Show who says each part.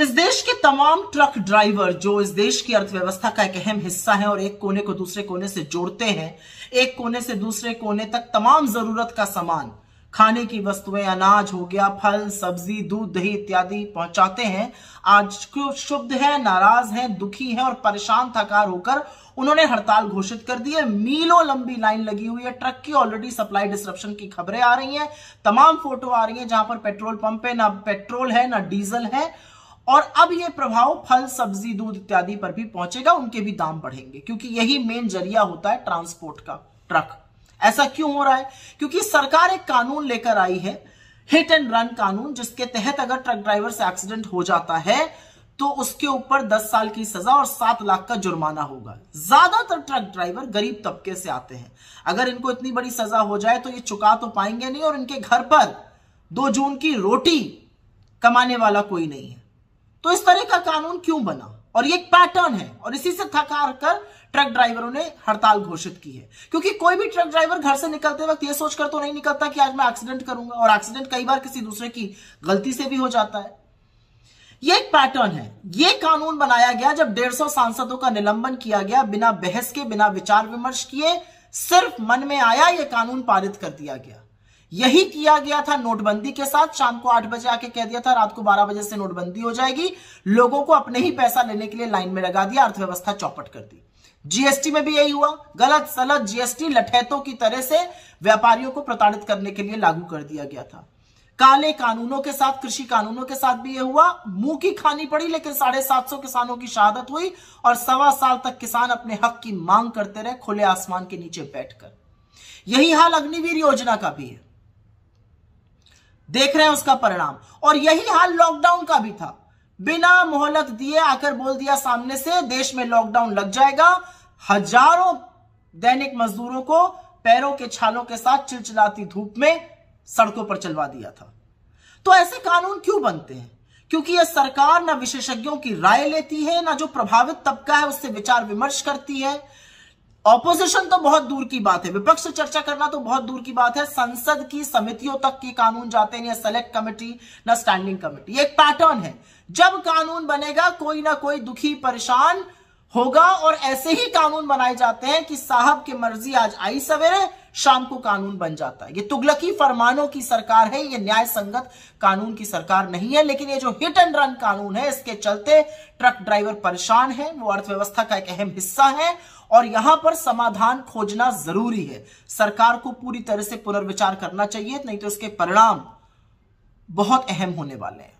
Speaker 1: इस देश के तमाम ट्रक ड्राइवर जो इस देश की अर्थव्यवस्था का एक अहम हिस्सा है और एक कोने को दूसरे कोने से जोड़ते हैं, एक कोने से दूसरे कोने तक तमाम जरूरत का सामान, खाने की वस्तुएं, अनाज हो गया, फल, सब्जी, दूध, दही इत्यादि पहुंचाते हैं। आज क्षुब्ध है, नाराज हैं, दुखी हैं और परेशान थकार होकर उन्होंने हड़ताल घोषित कर दी है। मीलों लंबी लाइन लगी हुई है। ट्रक की ऑलरेडी सप्लाई डिसरप्शन की खबरें आ रही हैं, तमाम फोटो आ रही हैं जहां पर पेट्रोल पंप पे ना पेट्रोल है ना डीजल है। और अब यह प्रभाव फल, सब्जी, दूध इत्यादि पर भी पहुंचेगा, उनके भी दाम बढ़ेंगे, क्योंकि यही मेन जरिया होता है ट्रांसपोर्ट का, ट्रक। ऐसा क्यों हो रहा है? क्योंकि सरकार एक कानून लेकर आई है, हिट एंड रन कानून, जिसके तहत अगर ट्रक ड्राइवर से एक्सीडेंट हो जाता है तो उसके ऊपर 10 साल की सजा और 7 लाख का जुर्माना होगा। ज्यादातर ट्रक ड्राइवर गरीब तबके से आते हैं। अगर इनको इतनी बड़ी सजा हो जाए तो ये चुका तो पाएंगे नहीं और इनके घर पर 2 जून की रोटी कमाने वाला कोई नहीं है। तो इस तरह का कानून क्यों बना? और ये एक पैटर्न है और इसी से थकार कर ट्रक ड्राइवरों ने हड़ताल घोषित की है। क्योंकि कोई भी ट्रक ड्राइवर घर से निकलते वक्त ये सोचकर तो नहीं निकलता कि आज मैं एक्सीडेंट करूंगा, और एक्सीडेंट कई बार किसी दूसरे की गलती से भी हो जाता है। ये एक पैटर्न है। ये कानून बनाया गया जब 150 सांसदों का निलंबन किया गया, बिना बहस के, बिना विचार विमर्श किए, सिर्फ मन में आया ये कानून पारित कर दिया गया। यही किया गया था नोटबंदी के साथ। शाम को 8 बजे आके कह दिया था रात को 12 बजे से नोटबंदी हो जाएगी। लोगों को अपने ही पैसा लेने के लिए लाइन में लगा दिया, अर्थव्यवस्था चौपट कर दी। जीएसटी में भी यही हुआ। गलत सलत जीएसटी लठैतों की तरह से व्यापारियों को प्रताड़ित करने के लिए लागू कर दिया गया था। काले कानूनों के साथ, कृषि कानूनों के साथ भी यह हुआ। मुंह की खानी पड़ी, लेकिन 750 किसानों की शहादत हुई और 1.25 साल तक किसान अपने हक की मांग करते रहे खुले आसमान के नीचे बैठकर। यही हाल अग्निवीर योजना का भी है, देख रहे हैं उसका परिणाम। और यही हाल लॉकडाउन का भी था। बिना मोहलत दिए आकर बोल दिया सामने से देश में लॉकडाउन लग जाएगा। हजारों दैनिक मजदूरों को पैरों के छालों के साथ चिलचिलाती धूप में सड़कों पर चलवा दिया था। तो ऐसे कानून क्यों बनते हैं? क्योंकि यह सरकार ना विशेषज्ञों की राय लेती है, ना जो प्रभावित तबका है उससे विचार विमर्श करती है। ऑपोजिशन तो बहुत दूर की बात है, विपक्ष से चर्चा करना तो बहुत दूर की बात है। संसद की समितियों तक के कानून जाते हैं, या सेलेक्ट कमेटी ना स्टैंडिंग कमेटी। एक पैटर्न है, जब कानून बनेगा कोई ना कोई दुखी परेशान होगा और ऐसे ही कानून बनाए जाते हैं कि साहब की मर्जी आज आई सवेरे, शाम को कानून बन जाता है। ये तुगलकी फरमानों की सरकार है, ये न्याय संगत कानून की सरकार नहीं है। लेकिन ये जो हिट एंड रन कानून है, इसके चलते ट्रक ड्राइवर परेशान है, वो अर्थव्यवस्था का एक अहम हिस्सा है और यहां पर समाधान खोजना जरूरी है। सरकार को पूरी तरह से पुनर्विचार करना चाहिए, नहीं तो इसके परिणाम बहुत अहम होने वाले हैं।